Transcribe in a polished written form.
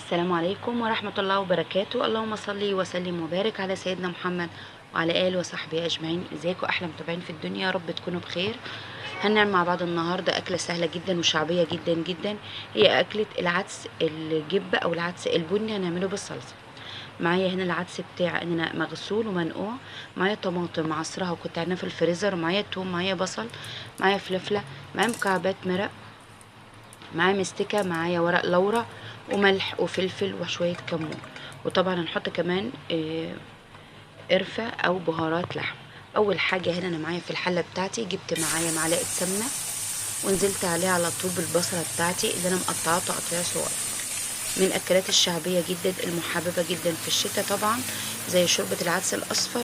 السلام عليكم ورحمة الله وبركاته. اللهم صل وسلم وبارك على سيدنا محمد وعلى آله وصحبه أجمعين. ازيكم أحلى متابعين في الدنيا، يا رب تكونوا بخير. هنعمل مع بعض النهاردة أكلة سهلة جدا وشعبية جدا جدا، هي أكلة العدس الجب أو العدس البني. هنعمله بالصلصة. معايا هنا العدس بتاع ان انا مغسول ومنقوع، معايا طماطم معصرها وكنت عينها في الفريزر، معايا توم، معايا بصل، معايا فلفله، معايا مكعبات مرق، معايا مستكة، معايا ورق لورا وملح وفلفل وشوية كمون. وطبعا هنحط كمان قرفة او بهارات لحم. اول حاجة هنا انا معايا في الحلة بتاعتي جبت معايا معلقة سمنة ونزلت عليها على طول بالبصلة بتاعتي اللي انا مقطعاها تقطيع صغير. من الاكلات الشعبية جدا المحببة جدا في الشتاء طبعا، زي شوربة العدس الاصفر.